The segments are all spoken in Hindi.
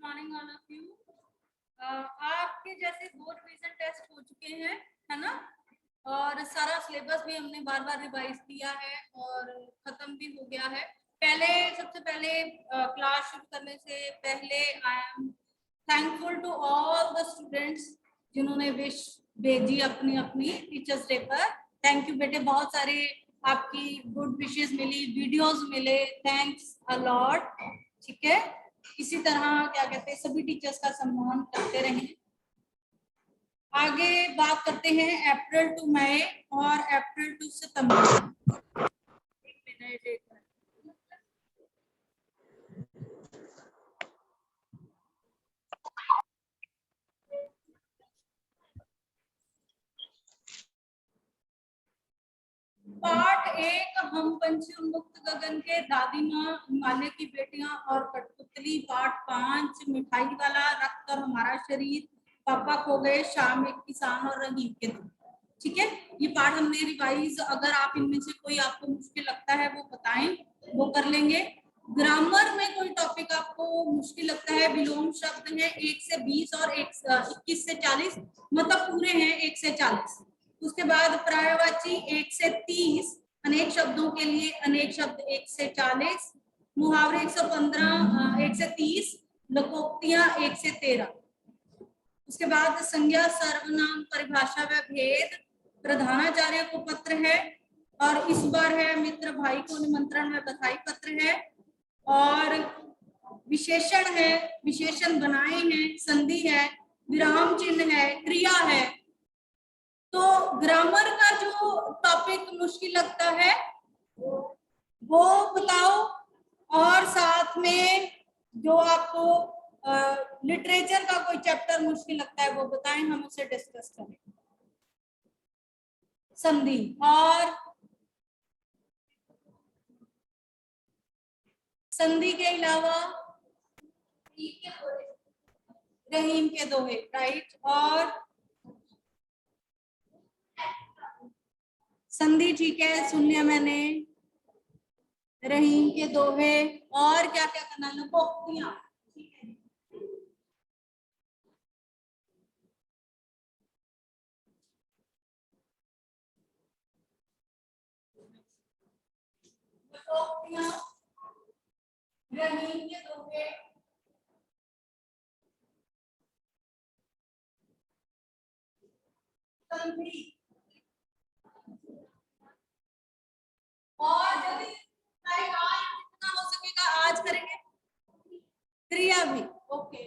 Morning all of you. आपके जैसे 2 रिवीजन टेस्ट हो चुके हैं, है ना, और सारा सिलेबस भी हमने बार बार रिवाइज किया है और खत्म भी हो गया है। सबसे पहले क्लास शुरू करने से पहले I am thankful to all the students जिन्होंने विश भेजी अपनी अपनी टीचर्स डे पर। थैंक यू बेटे, बहुत सारे आपकी गुड विशेस मिली, वीडियोस मिले, थैंक्स अ लॉट। ठीक है, इसी तरह क्या कहते हैं सभी टीचर्स का सम्मान करते रहें। आगे बात करते हैं अप्रैल टू मई और अप्रैल टू सितंबर। एक मिनट, पार्ट 1 हम पंछी उन्मुक्त गगन के, दादी माँ, माले की बेटियां और कठपुतली। पार्ट 5 मिठाई वाला, रक्त और हमारा शरीर, पापा खो गए, शाम एक किसान और रहीम के दो। ठीक है, ये पार्ट हमने रिवाइज, अगर आप इनमें से कोई आपको मुश्किल लगता है वो बताएं, वो कर लेंगे। ग्रामर में कोई टॉपिक आपको मुश्किल लगता है, विलोम शब्द है 1 से 20 और 21 से 40, मतलब पूरे हैं 1 से 40। उसके बाद पर्यायवाची 1 से 30, अनेक शब्दों के लिए अनेक शब्द 1 से 40, मुहावरे 115 1 से 30, लोकोक्तियां 1 से 13। उसके बाद संज्ञा, सर्वनाम, परिभाषा व भेद, प्रधानाचार्य को पत्र है, और इस बार है मित्र भाई को निमंत्रण व बधाई पत्र है, और विशेषण है, विशेषण बनाए हैं, संधि है, विराम चिन्ह है, क्रिया है। तो ग्रामर का जो टॉपिक मुश्किल लगता है वो बताओ, और साथ में जो आपको लिटरेचर का कोई चैप्टर मुश्किल लगता है वो बताएं, हम उसे डिस्कस करें। संधि और संधि के अलावा रहीम के दोहे, राइट, और संधि, ठीक है, सुन लिया मैंने, रहीम के दोहे, और क्या क्या करना, लोकोक्तियां, ठीक है। लोकोक्तियां, रहीम के दोहे, संधि, और जल्दी आज जितना हो सकेगा आज करेंगे, क्रिया भी, ओके।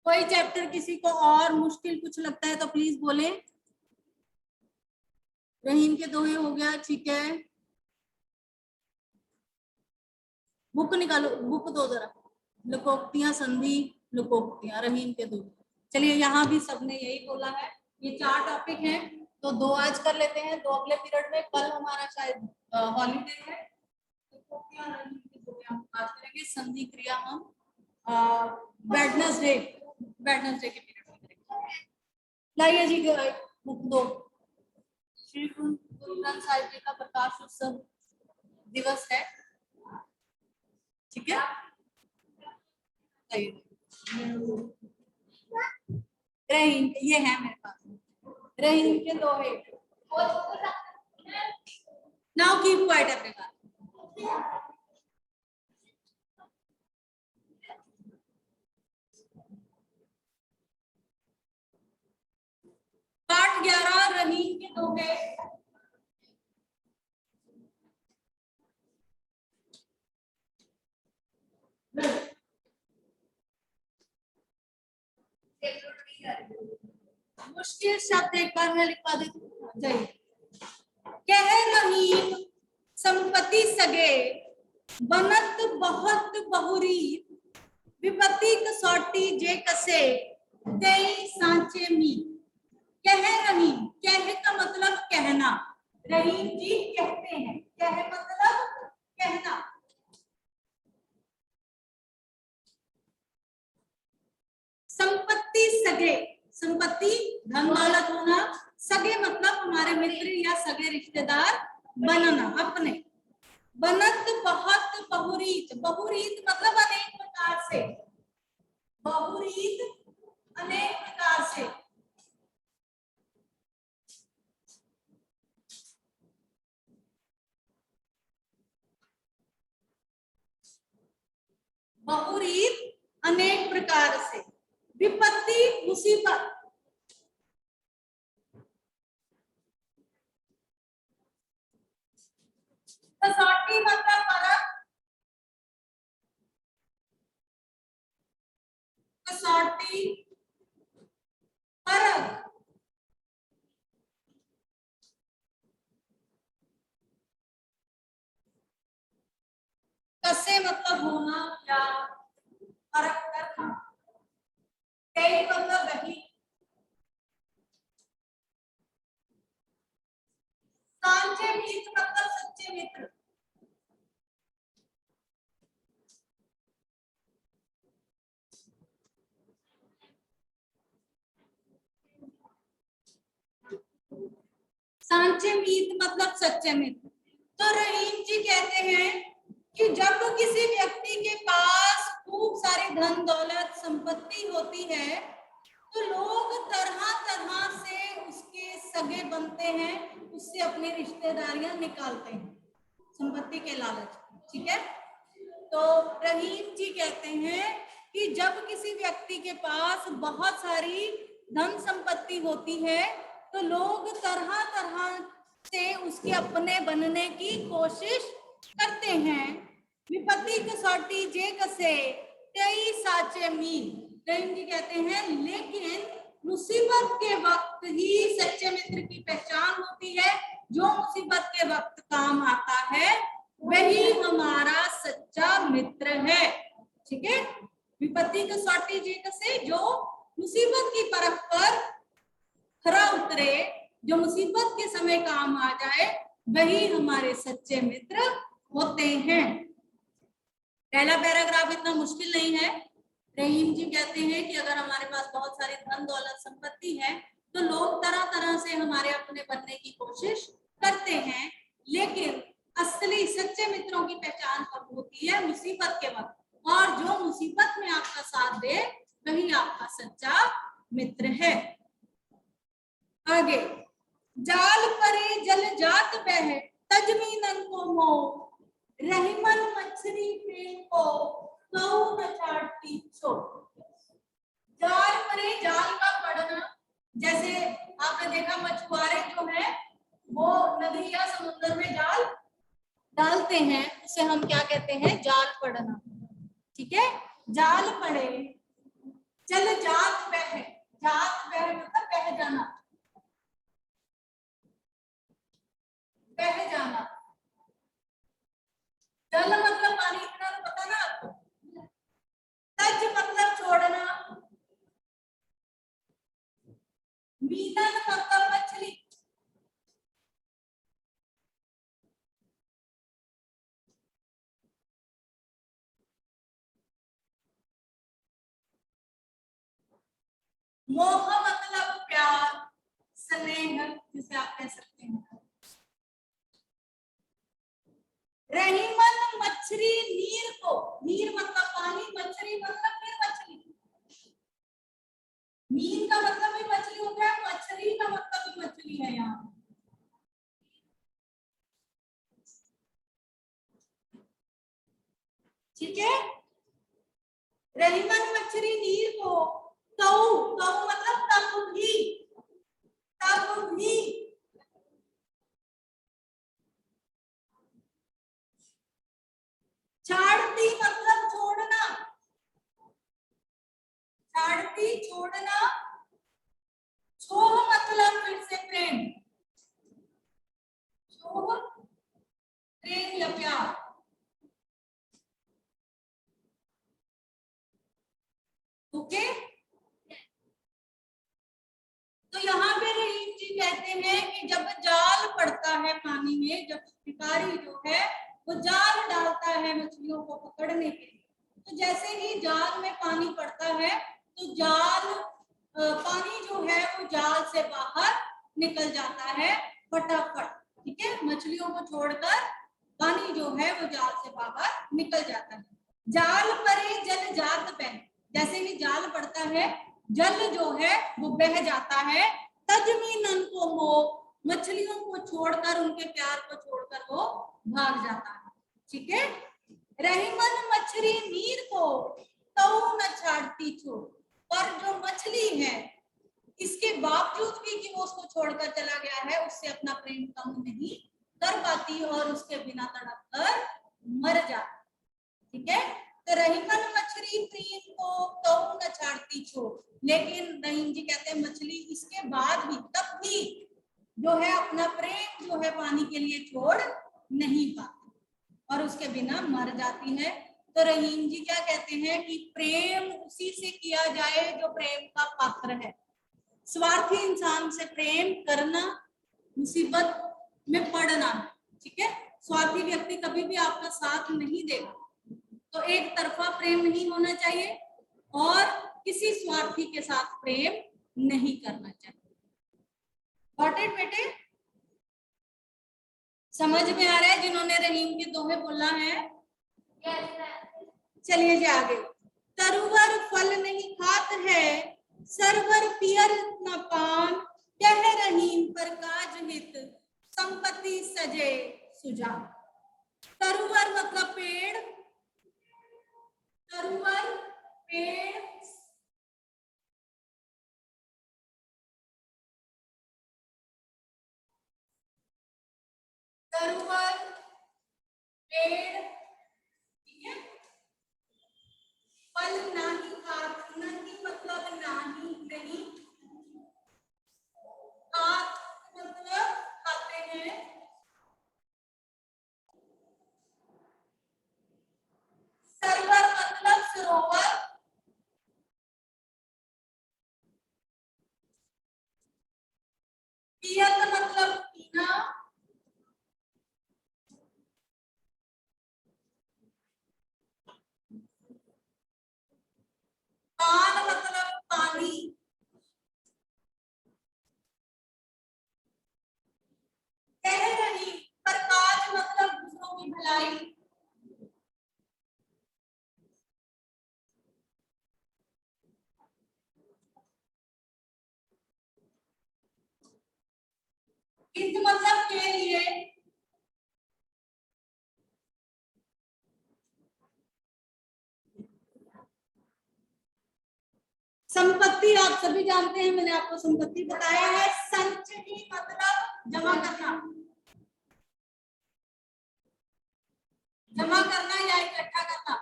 कोई चैप्टर किसी को और मुश्किल कुछ लगता है तो प्लीज बोले। रहीम के दोहे हो गया, ठीक है, बुक निकालो, बुक दो जरा। लोकोक्तियां, संधि, लोकोक्तियां, रहीम के दोहे। चलिए, यहाँ भी सबने यही बोला है। ये 4 टॉपिक हैं, तो 2 आज कर लेते हैं, 2 अगले पीरियड में। कल हमारा शायद हॉलीडे है, लोकोक्तियां, रहीम के दोहे हम आज करेंगे, संधि, क्रिया हम वेडनेसडे के पीरियड में करेंगे। लाइए जी, बुक दो। श्री गुरु ग्रंथ साहिब जी का प्रकाश उत्सव दिवस है, ठीक है। रहीम, ये है मेरे पास, रहीम के दोहे। Now keep quiet everyone. पाठ 11, रहीम के दोहे। मुश्किल शब्द एक बार मैं लिखवा देती हूँ। कह रहीम संपत्ति सगे, बनत बहुत बहुरी, विपत्ति कसौटी जे कसे, कई सांचे मी। कह रहीम, कह का मतलब कहना, रहीम जी कहते हैं, कह मतलब कहना। संपत्ति सगे, संपत्ति धन दौलत होना, सगे मतलब हमारे मित्र या सगे रिश्तेदार बनना अपने। बनत बहुत बहुरीत, बहुरीत मतलब अनेक प्रकार से, बहुरीत अनेक प्रकार से। बहुरीत अनेक प्रकार से। विपत्ति मुसीबत, कसौटी मतलब परख, कसौटी परख। कसे मतलब होना या परख करना। कई मतलब वही। सांचे मित्र मतलब सच्चे मित्र। सांचे मित्र मतलब सच्चे मित्र। तो रहीम जी कहते हैं कि जब किसी व्यक्ति के पास खूब सारी धन दौलत संपत्ति होती है तो लोग तरह तरह से उसके सगे बनते हैं, उससे अपनी रिश्तेदारियां निकालते हैं संपत्ति के लालच। ठीक है, तो रहीम जी कहते हैं कि जब किसी व्यक्ति के पास बहुत सारी धन संपत्ति होती है तो लोग तरह तरह से उसके अपने बनने की कोशिश करते हैं। विपत्ति कसौटी जे कसे तेई साचे मील। रहीम जी कहते हैं लेकिन मुसीबत के वक्त ही सच्चे मित्र की पहचान होती है। जो मुसीबत के वक्त काम आता है वही हमारा सच्चा मित्र है। ठीक है, विपत्ति कसौटी जे कसे, जो मुसीबत की परख पर खरा उतरे, जो मुसीबत के समय काम आ जाए, वही हमारे सच्चे मित्र होते हैं। पहला पैराग्राफ इतना मुश्किल नहीं है। रहीम जी कहते हैं कि अगर हमारे पास बहुत सारी धन दौलत संपत्ति है तो लोग तरह तरह से हमारे अपने बनने की कोशिश करते हैं, लेकिन असली सच्चे मित्रों की पहचान कब होती है? मुसीबत के वक्त। और जो मुसीबत में आपका साथ दे वही आपका सच्चा मित्र है। आगे, जाल परे जल जात बह तजमीनन को मोह, रहीमन मछली प्रेम को कऊ न छाड़ती छो। जाल परे, जाल का पड़ना, जैसे आपने देखा मछुआरे जो है वो नदी या समुद्र में जाल डालते हैं, उसे हम क्या कहते हैं? जाल पड़ना। ठीक है, जाल पड़े चल जात बह, जात बह मतलब बह जाना, बह जाना। जल मतलब पानी, इतना तो पता ना आपको। तज मतलब छोड़ना, मीनन मतलब मछली, मोह मतलब प्यार स्नेह जिसे आप कह सकते हैं। रहीमन मछली नीर को, नीर मतलब पानी, मछली मतलब फिर मछली, मीन का मतलब भी मछली होता है, मछली का मतलब भी मछली है यहाँ। ठीक है, रहीमन मछली नीर को कऊ, कऊ मतलब तब भी, तब भी। छाड़ती मतलब छोड़ना, छाड़ती छोड़ना। छोह मतलब फिर से प्रेम, छोह प्रेम या प्यार। ओके, तो यहाँ पे रहीम जी कहते हैं कि जब जाल पड़ता है पानी में, जब शिकारी जो है वो जाल डालता है मछलियों को पकड़ने के लिए, तो जैसे ही जाल में पानी पड़ता है तो जाल पानी जो है वो जाल से बाहर निकल जाता है फटाफट। ठीक है, मछलियों को छोड़कर पानी जो है वो जाल से बाहर निकल जाता है। जाल परे जल जात बह, जैसे ही जाल पड़ता है जल जो है वो बह जाता है। तजमी नन को हो, मछलियों को छोड़कर, उनके प्यार को छोड़कर वो भाग जाता है। ठीक है। रहीमन मछली नीर को तऊ न छाड़ती छोड़, और जो मछली है इसके बावजूद भी कि वो उसको छोड़कर चला गया है, उससे अपना प्रेम कम नहीं कर पाती और उसके बिना तड़प कर मर जाती। ठीक है। तो रहीमन मछली प्रेम को तऊ न छाड़ती छोड़, लेकिन रहीम जी कहते हैं मछली इसके बाद भी, तब भी जो है अपना प्रेम जो है पानी के लिए छोड़ नहीं पाती और उसके बिना मर जाती है। तो रहीम जी क्या कहते हैं कि प्रेम उसी से किया जाए जो प्रेम का पात्र है। स्वार्थी इंसान से प्रेम करना मुसीबत में पड़ना है। ठीक है। स्वार्थी व्यक्ति कभी भी आपका साथ नहीं देगा, तो एक तरफा प्रेम नहीं होना चाहिए और किसी स्वार्थी के साथ प्रेम नहीं करना चाहिए। गॉट इट बेटे? समझ में आ रहा है जिन्होंने रहीम के दोहे बोला है? चलिए जी आगे। तरुवर फल नहीं खात है, सरवर पियर न पान, कह रहीम पर काज हित, संपत्ति सजे सुजा। तरुवर मतलब पेड़, तरुवर पेड़, तरुवर पेड़, ठीक है। फल नहीं खात, नहीं मतलब नहीं, नहीं, खात मतलब खाते हैं, सरवर मतलब सरोवर, पियत मतलब पीना, पान मतलब पानी, कह रही पर काज मतलब दूसरों की भलाई, हित मतलब के लिए, संपत्ति आप सभी जानते हैं, मैंने आपको संपत्ति बताया है। संचयी मतलब जमा करना, जमा करना या इकट्ठा करना।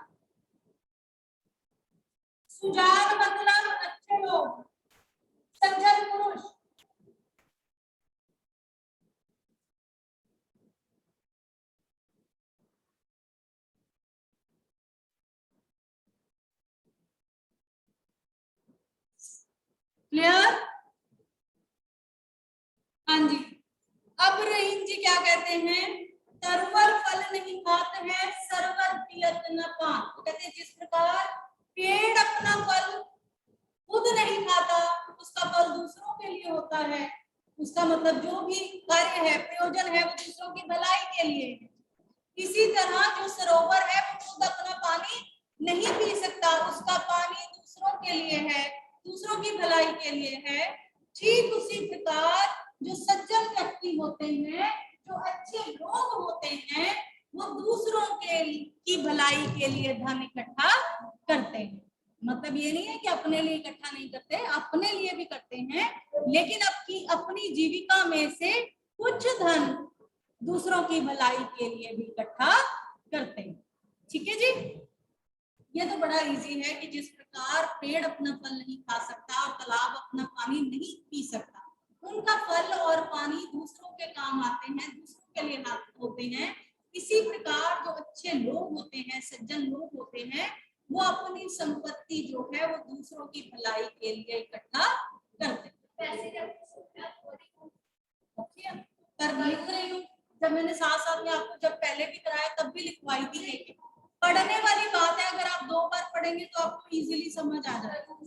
सुजान मतलब अच्छे लोग, सज्जन पुरुष। क्लियर? हाँ जी। अब रहीम जी क्या कहते हैं? तरवर फल नहीं खाते हैं, सरवर पियत न पान। तो कहते हैं जिस प्रकार पेड़ अपना फल खुद नहीं खाता, उसका फल दूसरों के लिए होता है, उसका मतलब जो भी कार्य है, प्रयोजन है, वो दूसरों की भलाई के लिए है। इसी तरह जो सरोवर है वो खुद अपना पानी नहीं पी सकता, उसका पानी दूसरों के लिए है, दूसरों की भलाई के लिए है। ठीक उसी प्रकार जो सज्जन व्यक्ति होते हैं, जो अच्छे लोग होते हैं, वो दूसरों के की भलाई के लिए धन इकट्ठा करते हैं। मतलब ये नहीं है कि अपने लिए इकट्ठा नहीं करते, अपने लिए भी करते हैं, लेकिन अपनी जीविका में से कुछ धन दूसरों की भलाई के लिए भी इकट्ठा करते हैं। ठीक है जी। ये तो बड़ा इजी है कि जिस प्रकार पेड़ अपना फल नहीं खा सकता और तालाब अपना पानी नहीं पी सकता, उनका फल और पानी दूसरों के काम आते हैं, दूसरों के लिए होते हैं। इसी प्रकार जो अच्छे लोग होते हैं, सज्जन लोग होते हैं, वो अपनी संपत्ति जो है वो दूसरों की भलाई के लिए इकट्ठा करते हैं। पर लिख रही हूँ, जब मैंने साथ साथ में आपको जब पहले भी कराया तब भी लिखवाई थी, लेकिन पढ़ने वाली बात है, अगर आप 2 बार पढ़ेंगे तो आपको इजीली समझ आ जाएगा,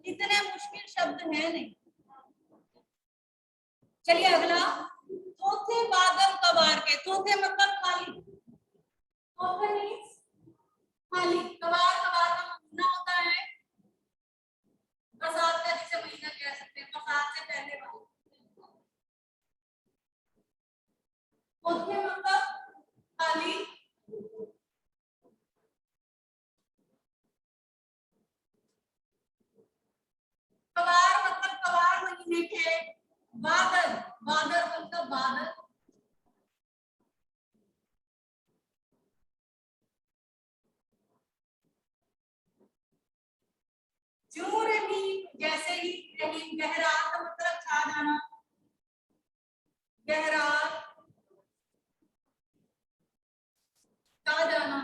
इतने मुश्किल शब्द है नहीं। चलिए अगला, थोथे बादल कबार के, थोथे मतलब खाली, कोठे मतलब खाली, कवार मतलब कवार महीने के, बादल, बादल मतलब बादल, जो रहीम जैसे ही रहीम, गहरात का मतलब छा जाना, गहरात छा जाना,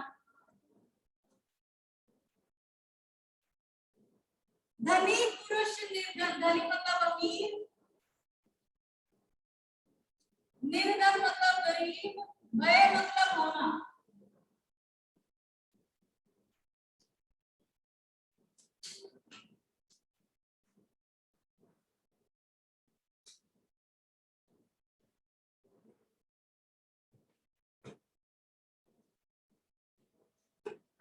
धनी पुरुष निर्धन, धनी मतलब अमीर, निर्धन मतलब गरीब, भय मतलब होना,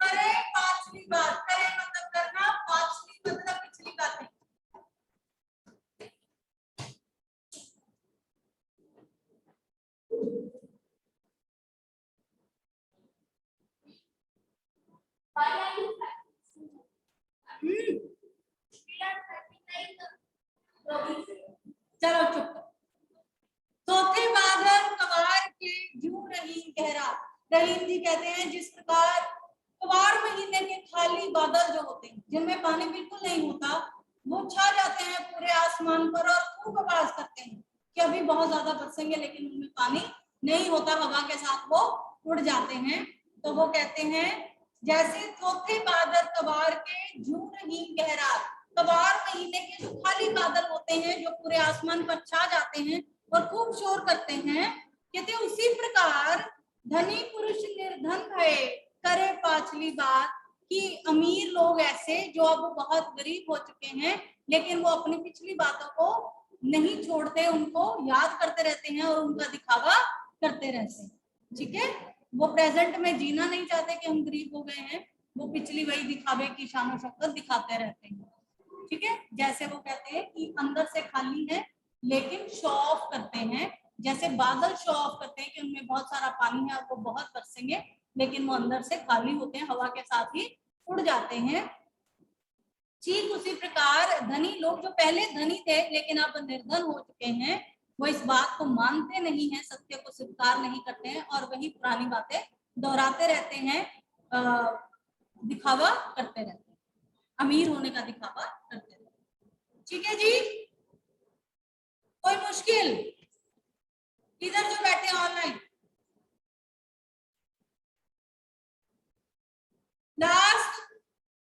करे पांचवी बात, करे मतलब करना, पांचवी मतलब पिछली बातें, चलो चुप। चौथे बादल कवार के जू रहीम गहरा, रहीम जी कहते हैं जिस प्रकार कवार महीने के खाली बादल जो होते हैं जिनमें पानी बिल्कुल नहीं होता, वो छा जाते हैं पूरे आसमान पर और खूब आवाज करते हैं कि अभी बहुत ज्यादा बरसेंगे, लेकिन उनमें पानी नहीं होता, हवा के साथ वो उड़ जाते हैं। तो वो कहते हैं जैसे चौथे बादल कवार के जू रहीम गहरा, कवार महीने के जो खाली बादल होते हैं जो पूरे आसमान पर छा जाते हैं और खूब शोर करते हैं, कहते उसी प्रकार धनी पुरुष निर्धन भय करे पांचवी बात, कि अमीर लोग ऐसे जो अब बहुत गरीब हो चुके हैं लेकिन वो अपनी पिछली बातों को नहीं छोड़ते, उनको याद करते रहते हैं और उनका दिखावा करते रहते हैं। ठीक है, वो प्रेजेंट में जीना नहीं चाहते कि हम गरीब हो गए हैं, वो पिछली वही दिखावे की शान और शौकत दिखाते रहते हैं। ठीक है, जैसे वो कहते हैं कि अंदर से खाली है लेकिन शो ऑफ करते हैं, जैसे बादल शो ऑफ करते हैं कि उनमें बहुत सारा पानी है और वो बहुत बरसेंगे, लेकिन वो अंदर से खाली होते हैं, हवा के साथ ही उड़ जाते हैं। ठीक उसी प्रकार धनी लोग जो पहले धनी थे लेकिन अब निर्धन हो चुके हैं, वो इस बात को मानते नहीं है, सत्य को स्वीकार नहीं करते हैं और वही पुरानी बातें दोहराते रहते हैं, दिखावा करते रहते हैं, अमीर होने का दिखावा करते रहते हैं। ठीक है जी, कोई मुश्किल? इधर जो बैठे हैं ऑनलाइन, लास्ट,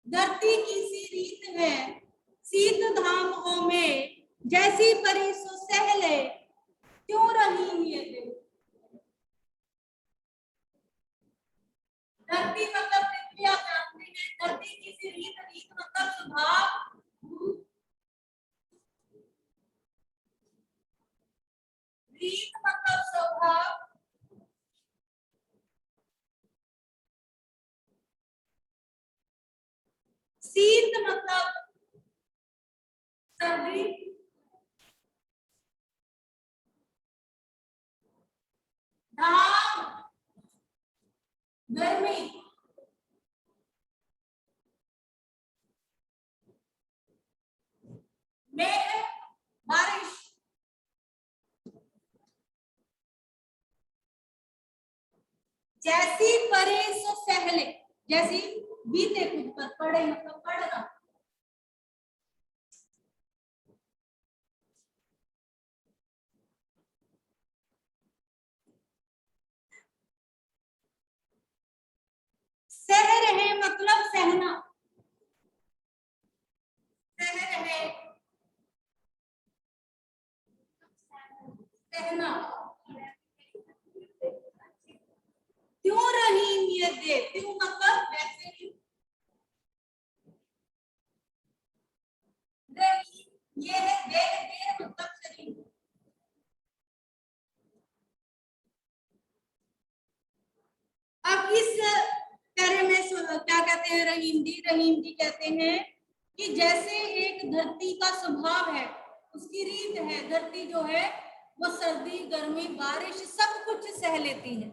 धरती की सी रीत है शीत धामों में, जैसी परी सो सहले क्यों रहीम ये दिल। धरती मतलब पृथ्वी, आप जानते हैं, धरती की सी रीत, रीत मतलब स्वभाव, रीत मतलब स्वभाव, शीत मतलब सर्दी, धाम गर्मी, मेघ बारिश, जैसी परे सो सहले, जैसी बीते खुद पर, पड़े मतलब पढ़ना, सह रहे मतलब सहना, सह रहे सहना, क्यों रहीम ये दे, क्यों मतलब वैसे ही, ये है देह, देह मतलब शरीर। अब इस पैरे में क्या कहते हैं रहीम जी, रहीम जी कहते हैं कि जैसे एक धरती का स्वभाव है, उसकी रीत है, धरती जो है वो सर्दी गर्मी बारिश सब कुछ सह लेती है,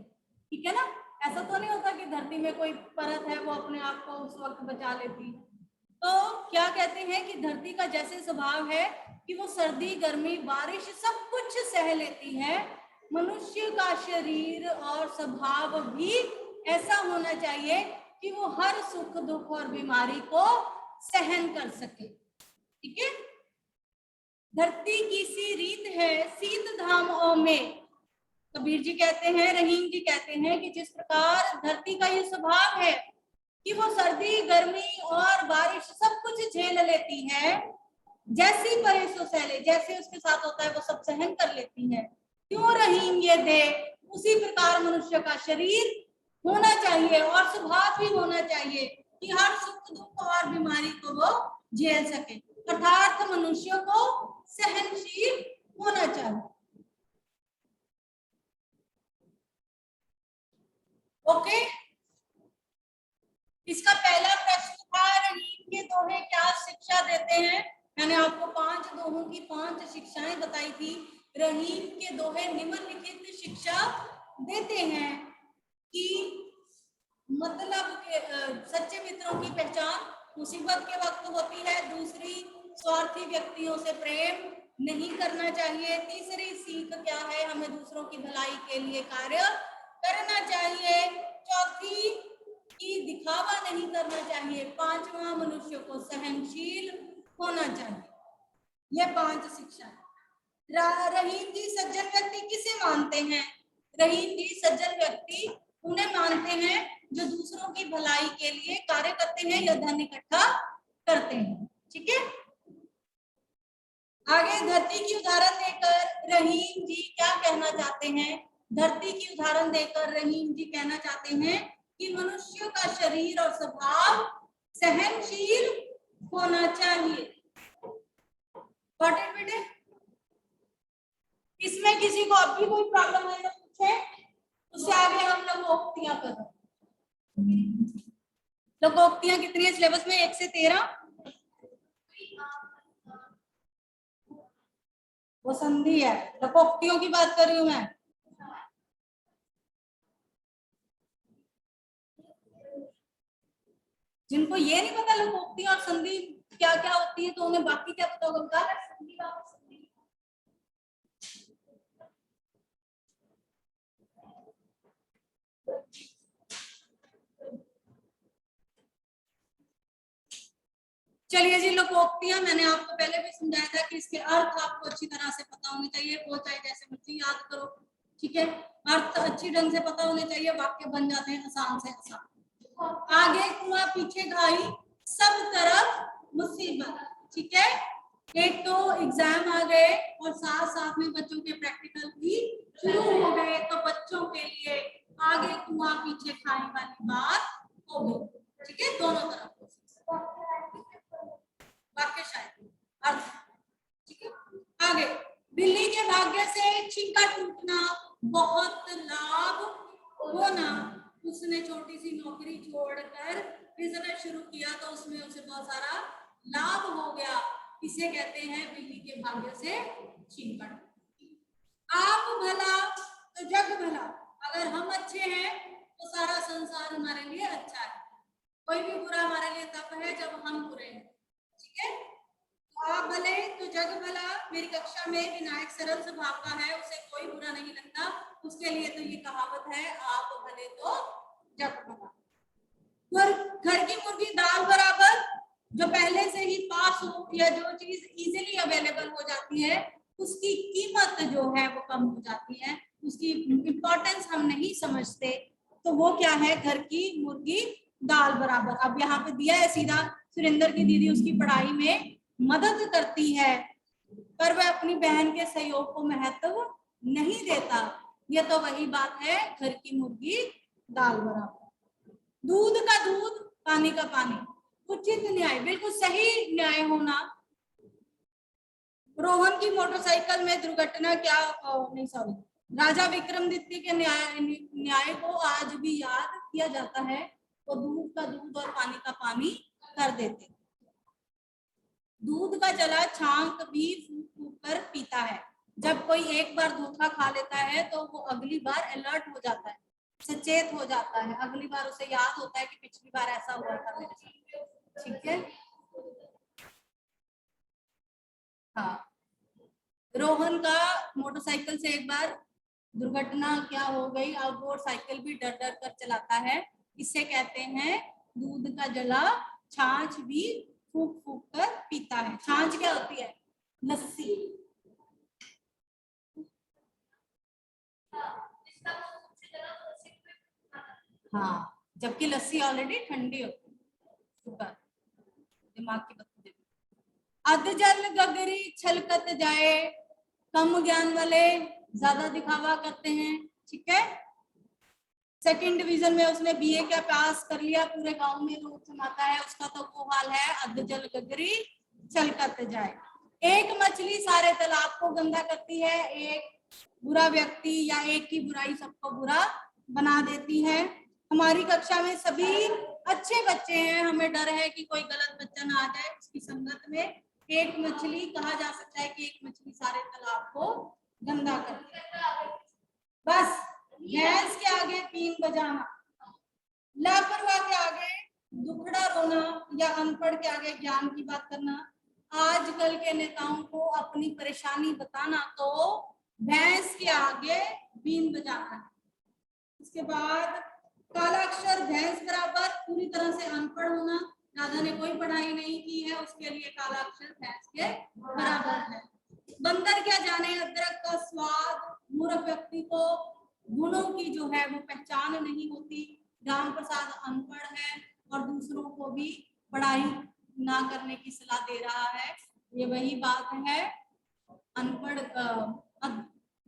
ठीक है ना। ऐसा तो नहीं होता कि धरती में कोई परत है वो अपने आप को उस वक्त बचा लेती है। तो क्या कहते हैं कि धरती का जैसे स्वभाव है कि वो सर्दी गर्मी बारिश सब कुछ सह लेती है, मनुष्य का शरीर और स्वभाव भी ऐसा होना चाहिए कि वो हर सुख दुख और बीमारी को सहन कर सके, ठीक है। धरती की सी रीत है शीत धामों में, कबीर जी कहते हैं, रहीम जी कहते हैं कि जिस प्रकार धरती का ये स्वभाव है कि वो सर्दी गर्मी और बारिश सब कुछ झेल लेती है, जैसी परेशो सहले, जैसे उसके साथ होता है वो सब सहन कर लेती है। क्यों रहीम ये दे, उसी प्रकार मनुष्य का शरीर होना चाहिए और स्वभाव भी होना चाहिए कि हर सुख दुख और बीमारी को वो झेल सके, अर्थात मनुष्य को सहनशील होना चाहिए। ओके, इसका पहला प्रश्न था रहीम के दोहे क्या शिक्षा देते हैं। मैंने आपको 5 दोहों की 5 शिक्षाएं बताई थी। रहीम के दोहे निम्नलिखित शिक्षा देते हैं कि मतलब के सच्चे मित्रों की पहचान मुसीबत के वक्त होती है, दूसरी स्वार्थी व्यक्तियों से प्रेम नहीं करना चाहिए, तीसरी सीख क्या है, हमें दूसरों की भलाई के लिए कार्य करना चाहिए, चौथी कि दिखावा नहीं करना चाहिए, पांचवा मनुष्य को सहनशील होना चाहिए। ये 5 शिक्षा है। रहीम जी सज्जन व्यक्ति किसे मानते हैं? रहीम जी सज्जन व्यक्ति उन्हें मानते हैं जो दूसरों की भलाई के लिए कार्य करते हैं या धन इकट्ठा करते हैं, ठीक है। आगे धरती की उदाहरण देकर रहीम जी क्या कहना चाहते हैं? धरती की उदाहरण देकर रहीम जी कहना चाहते हैं कि मनुष्य का शरीर और स्वभाव सहनशील होना चाहिए। बेटे, इसमें किसी को अब भी कोई प्रॉब्लम है तो पूछे, उससे आगे हम लोकोक्तियां कर रहे हैं। लोकोक्तियां कितनी है सिलेबस में? 1 से 13। वो संधि है, लोकोक्तियों की बात कर रही हूं मैं। जिनको ये नहीं पता लोकोक्ति और संधि क्या क्या होती है तो उन्हें बाकी क्या पता होगा? चलिए जी, लोकोक्तियां मैंने आपको पहले भी समझाया था कि इसके अर्थ आपको अच्छी तरह से पता होने चाहिए, वो चाहे जैसे मर्जी याद करो, ठीक है। अर्थ अच्छी ढंग से पता होने चाहिए, वाक्य बन जाते हैं आसान से आसान। आगे कुआं पीछे घाई सब तरफ मुसीबत, ठीक है। एक तो एग्जाम आ गए और साथ साथ में बच्चों के प्रैक्टिकल भी शुरू हो गए, तो बच्चों के लिए आगे कुआं पीछे खाई वाली बात हो गई, ठीक है, दोनों तरफ वाक्य शायद अर्थ, ठीक है। आगे बिल्ली के भाग्य से छींका टूटना बहुत लाभ होना, उसने छोटी सी नौकरी छोड़कर बिजनेस शुरू किया तो उसमें उसे बहुत सारा लाभ हो गया, इसे कहते हैं बिल्ली के भाग्य से छींका। आप भला तो जग भला, अगर हम अच्छे हैं तो सारा संसार हमारे लिए अच्छा है, कोई भी बुरा हमारे लिए तब है जब हम बुरे हैं, ठीक है। आप भले तो जग भला, मेरी कक्षा में विनायक सरल स्वभाव का है, उसे कोई बुरा नहीं लगता, उसके लिए तो ये कहावत है, आप भले तो जग भला। घर की मुर्गी दाल बराबर, जो पहले से ही पास हो या जो चीज इजीली अवेलेबल हो जाती है उसकी कीमत जो है वो कम हो जाती है, उसकी इंपॉर्टेंस हम नहीं समझते, तो वो क्या है? घर की मुर्गी दाल बराबर। अब यहाँ पे दिया है सीधा, सुरेंद्र की दीदी उसकी पढ़ाई में मदद करती है पर वह अपनी बहन के सहयोग को महत्व नहीं देता, ये तो वही बात है, घर की मुर्गी दाल बराबर। दूध का दूध पानी का पानी, उचित न्याय, बिल्कुल सही न्याय होना। रोहन की मोटरसाइकिल में दुर्घटना क्या नहीं सॉरी राजा विक्रमादित्य के न्याय को आज भी याद किया जाता है, वो दूध का दूध और पानी का पानी कर देते। दूध का जला छांक भी फूंक फूंक कर पीता है, जब कोई एक बार धोखा खा लेता है तो वो अगली बार अलर्ट हो जाता है, सचेत हो जाता है, अगली बार उसे याद होता है कि पिछली बार ऐसा हुआ था मेरे साथ। ठीक है। हाँ, रोहन का मोटरसाइकिल से एक बार दुर्घटना क्या हो गई। अब वो साइकिल भी डर डर कर चलाता है। इसे कहते हैं दूध का जला छाछ भी फूक फूक कर पीता है। छाछ क्या होती है? लस्सी। हाँ, जबकि लस्सी ऑलरेडी ठंडी होती है। शुक्र, दिमाग की बत्ती दे। अध जल गगरी छलकत जाए, कम ज्ञान वाले ज्यादा दिखावा करते हैं। ठीक है। सेकंड डिवीजन में उसने बीए का पास कर लिया, पूरे गांव में लोग सुनाता है, उसका तो वो हाल है, अध जल गगरी छलकत जाए। एक मछली सारे तालाब को गंदा करती है, एक बुरा व्यक्ति या एक की बुराई सबको बुरा बना देती है। हमारी कक्षा में सभी अच्छे बच्चे हैं, हमें डर है कि कोई गलत बच्चा ना आ जाए उसकी संगत में। एक मछली कहा जा सकता है कि एक मछली सारे तालाब को गंदा करती है। बस भैंस के आगे बीन बजाना, लापरवाह के आगे दुखड़ा रोना या अनपढ़ के आगे ज्ञान की बात करना। आजकल के नेताओं को अपनी परेशानी बताना तो भैंस के आगे बीन बजाना है। उसके बाद काला अक्षर भैंस बराबर पूरी तरह से अनपढ़ होना। राधा ने कोई पढ़ाई नहीं की है, उसके लिए काला अक्षर भैंस के बराबर है। बंदर क्या जाने अदरक का स्वाद। मूर्ख व्यक्ति को गुणों की जो है वो पहचान नहीं होती। राम प्रसाद अनपढ़ है और दूसरों को भी पढ़ाई ना करने की सलाह दे रहा है। ये वही बात है, अनपढ़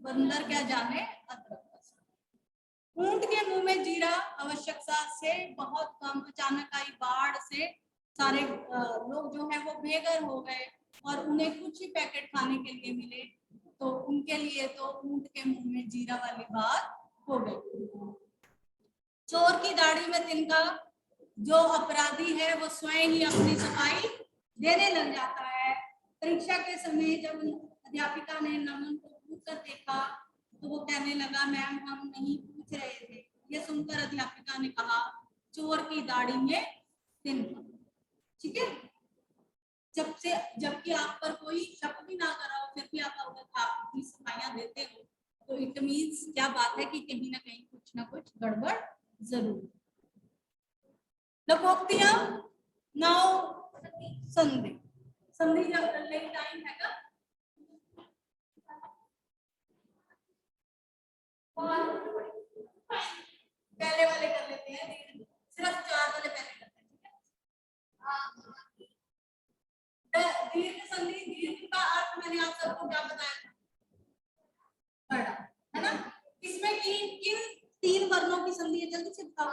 बंदर क्या जाने अदरक का स्वाद। ऊंट के मुंह में जीरा आवश्यकता से बहुत कम, अचानक आई बाढ़ से सारे लोग जो है वो बेघर हो गए और उन्हें कुछ ही पैकेट खाने के लिए मिले, तो उनके लिए तो ऊंट के मुंह में जीरा वाली बात हो गई। चोर की दाढ़ी में तिनका। जो अपराधी है वो स्वयं ही अपनी सफाई देने लग जाता है। परीक्षा के समय जब अध्यापिका ने नमन को पूछ कर देखा तो वो कहने लगा, मैम हम नहीं पूछ रहे थे। ये सुनकर अध्यापिका ने कहा, चोर की दाढ़ी में तिनका। ठीक है। जबकि आप पर कोई शक भी ना करा हो, फिर भी आप अपनी सफाइयां देते हो, तो इट मीन्स क्या बात है कि कहीं ना कहीं कुछ ना कुछ गड़बड़ जरूर। लोकोक्तियां, नाउ संधि। संधि जब करने का टाइम है पहले वाले कर लेते हैं, सिर्फ 4 वाले पहले करते हैं। दीर्घ संधि, दीर्घ का अर्थ मैंने आप सबको क्या बताया था? बड़ा, है ना। इसमें किन 3 वर्णों की संधि है, जल्दी से बताओ।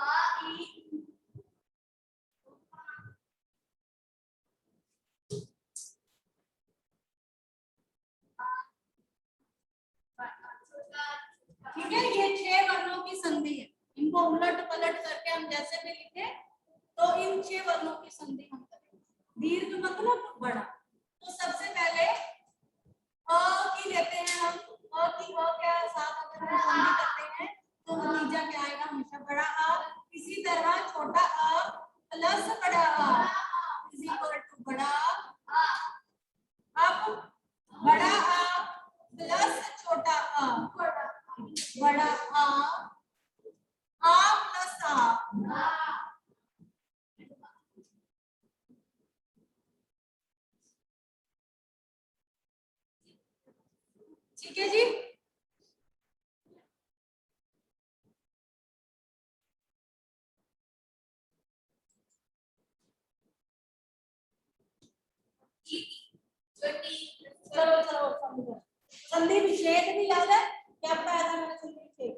ठीक है, ये 6 वर्णों की संधि है। इनको उलट पलट करके हम जैसे भी लिखे तो इन 6 वर्णों की संधि हम करेंगे। दीर्घ मतलब बड़ा। तो सबसे पहले अ की लेते हैं हम। अ की अ के साथ अगर हम संधि करते हैं तो नतीजा क्या आएगा? हमेशा बड़ा अ। इसी तरह छोटा अ प्लस बड़ा अ इज इक्वल टू बड़ा अ। अब बड़ा अ प्लस छोटा अ, बड़ा आ प्लस आ। ठीक है जी। चलो चलो संधि विच्छेद भी याद है? क्या पढ़ाया था मैंने संधि विच्छेद?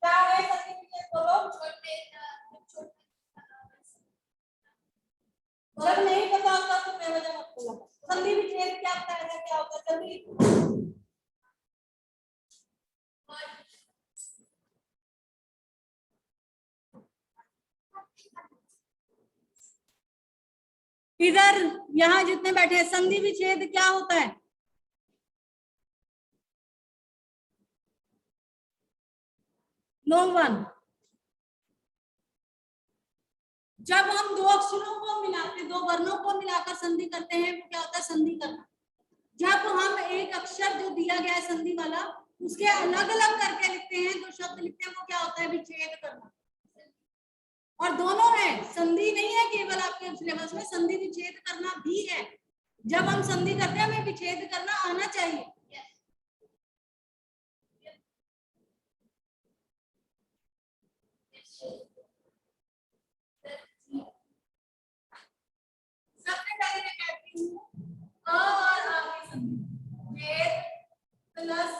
क्या है संधि विच्छेद? बोलो। जब नहीं पता होता तो बेवजह मत बोलो। संधि विच्छेद क्या पढ़ाया था, क्या होता है जल्दी? इधर यहाँ जितने बैठे हैं, संधि विच्छेद क्या होता है? No one. जब हम दो अक्षरों को मिलाते, दो वर्णों को मिलाकर संधि करते हैं, वो क्या होता है? संधि करना। जब हम एक अक्षर जो दिया गया है संधि वाला, उसके अलग अलग करके लिखते हैं, दो शब्द लिखते हैं, वो क्या होता है? विच्छेद करना। और दोनों है, संधि नहीं है केवल आपके सिलेबस में, संधि विच्छेद करना भी है। जब हम संधि करते हैं हमें विच्छेद करना आना चाहिए। सबसे पहले मैं कहती हूँ अ और आ की संधि, वेद प्लस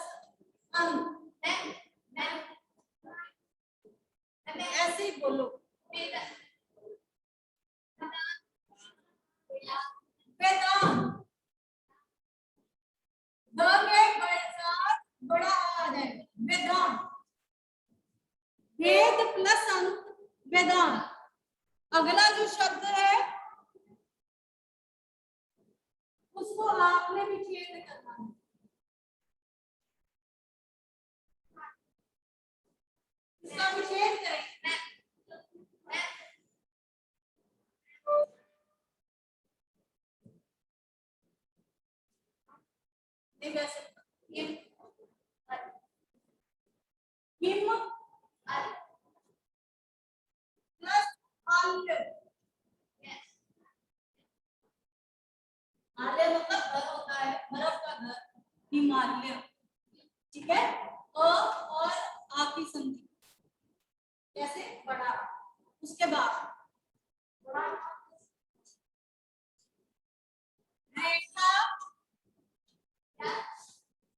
अंग। ऐसे ही बोलो, वेदांत। द के साथ बड़ा आ जाएगा, वेदांत। वेद प्लस अंत, वेदांत। अगला जो शब्द है उसको आपने विच्छेद करना है। इसका विच्छेद करें। नहीं वैसे हिम प्लस आल्य। आल्य मतलब घर होता है, बर्फ का घर, हिमालय। ठीक है। अ और आ की संधि जैसे बड़ा, उसके बाद बड़ा रेखा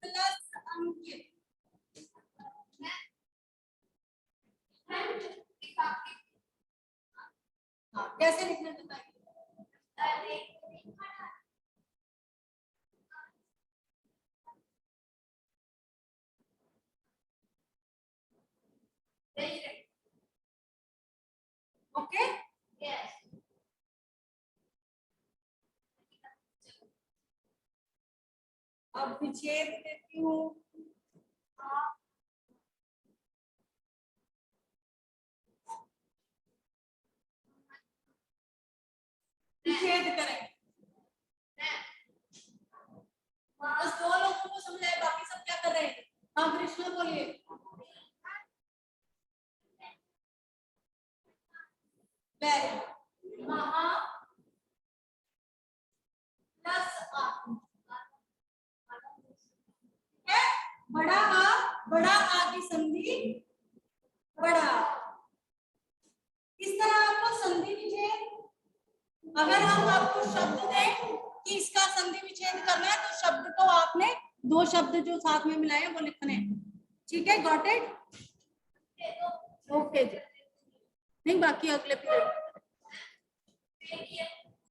प्लस अंकित। हाँ, कैसे लिखना बताइए? ओके, अब विच्छेद देती हूँ। विच्छेद करें। बस दो लोगों को समझ आए, बाकी सब क्या कर रहे हैं? हाँ कृष्णा बोलिए। महा प्लस आ, है बड़ा आ की संधि बड़ा। इस तरह आपको संधि विच्छेद, अगर हम आपको शब्द दें कि इसका संधि विच्छेद करना है तो शब्द को आपने दो शब्द जो साथ में मिलाए वो लिखने हैं। ठीक है, गॉट इट? ओके जी, नहीं बाकी अगले पीरियड